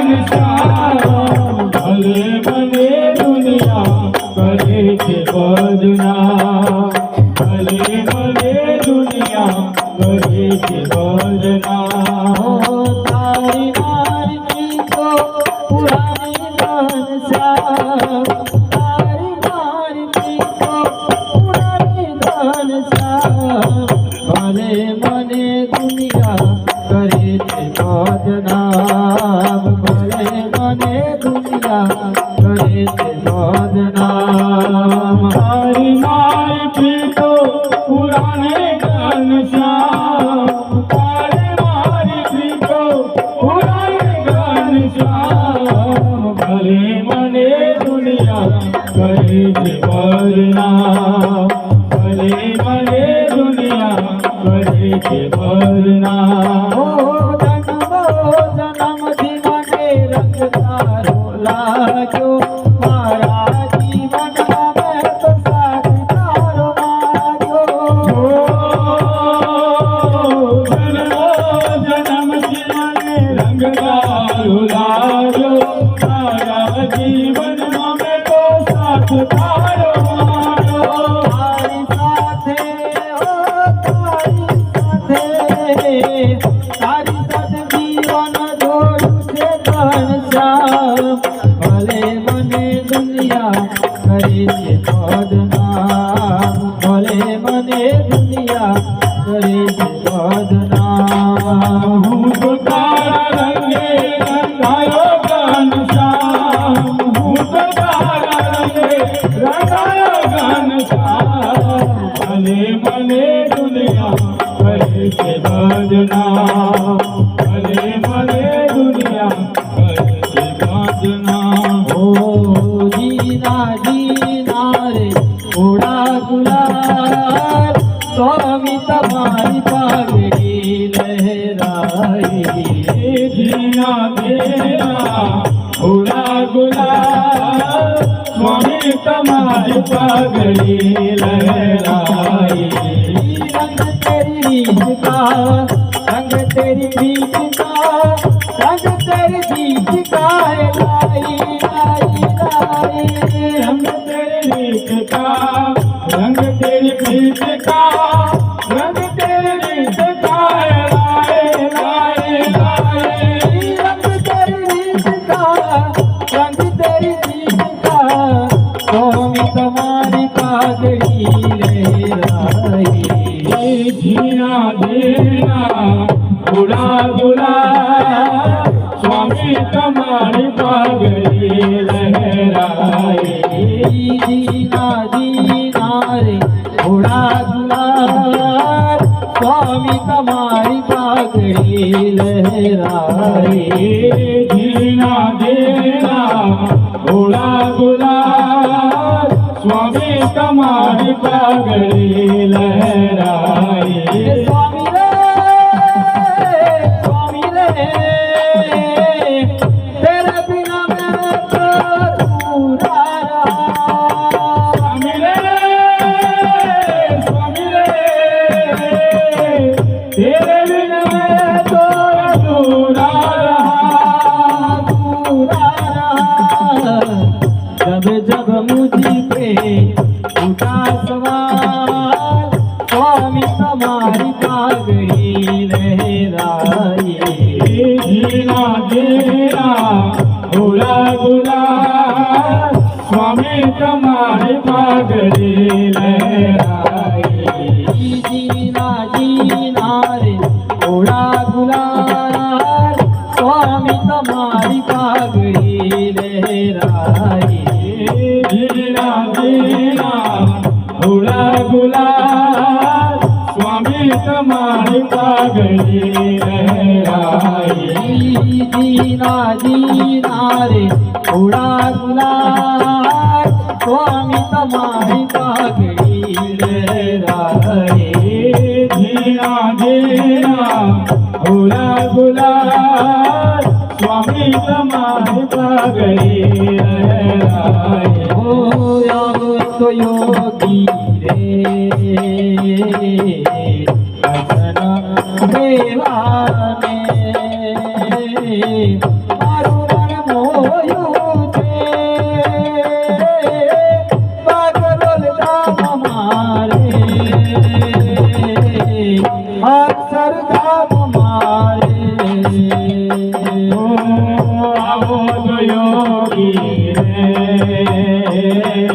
घनश्याम भले मने दुनिया करे छे बदनाम भले मने दुनिया करे छे बदनाम तारी मारती को पुरानी घनश्याम तारी मारती को पुरानी घनश्याम भले मने दुनिया करे छे बदनाम भले मने दुनिया करे छे बदनाम तारी मारती को पुराने घनश्याम तारी मारती को पुराने घनश्याम भले मने दुनिया करे छे बदनाम भले मने दुनिया करे छे बदनाम जन्म जीवने रंग तारो लाग्यो मारा जीवन में तो साथ तारो मार्यो जन्म जीवने रंग तारो लाग्यो मारा जीवन में तो साथ तारो मार्यो तारी साथे ओ तारी साथ जीवन जोड़ू छे घनश्याम भले मने दुनिया करे छे बदनाम भले मने दुनिया करे छे बदनाम हूँ तो तारा रंगे रंगायो घनश्याम हूँ तो तारा रंगे रंगायो घनश्याम भले मने दुनिया करे छे बदनाम भले मने दुनिया करे छे बदनाम ओ जीना जीना रे उड़ा गुलाल स्वामी तुम्हारी पागड़ी लहराई जीना देना उड़ा गुलाल स्वामी तुम्हारी पगड़ी लहराई रंग तेरी रीत का रंग तेरी रीत का रंग तेरी रीत का लाई लाई लाई रंग तेरे रीत का रंग तेरी प्रीत का रंग तेरे रीत का लाए लाए लाए रंग तेरी रीत का रंग तेरी रीत का स्वामी तुम्हारी पागड़ी लहराई जीना देना उड़ा गुलाल स्वामी तुम्हारी पगड़ी लहराए जीना जीना रे उड़ा गुलाल स्वामी तुम्हारी पागड़ी लहराई जीना देना उड़ा गुलाल स्वामी तुम्हारी पगड़ी लहराए स्वामी रे तेरे बिना मैं तो अधूरा रहा स्वामी रे तेरे बिना मैं तो अधूरा रहा जब जब मुझी पे उठा सवाल स्वामी तुम्हारी पागड़ी लहराई जीना देना उड़ा गुलाल स्वामी तुम्हारी पगड़ी लहराई जीना जीना रे उड़ा गुलाल स्वामी तुम्हारी पागड़ी लहराई जीना देना उड़ा गुलाल स्वामी तुम्हारी पगड़ी लहराई जीना जीना रे उड़ा गुलाल स्वामी तुम्हारी पागड़ी लहराई जीना देना उड़ा गुलाल स्वामी तुम्हारी पगड़ी लहराए ओ तो योगी रे देवा में જોયું છે બાગરોલ ધામ મારે અક્ષરધામ મારે આવો તો યોગી રે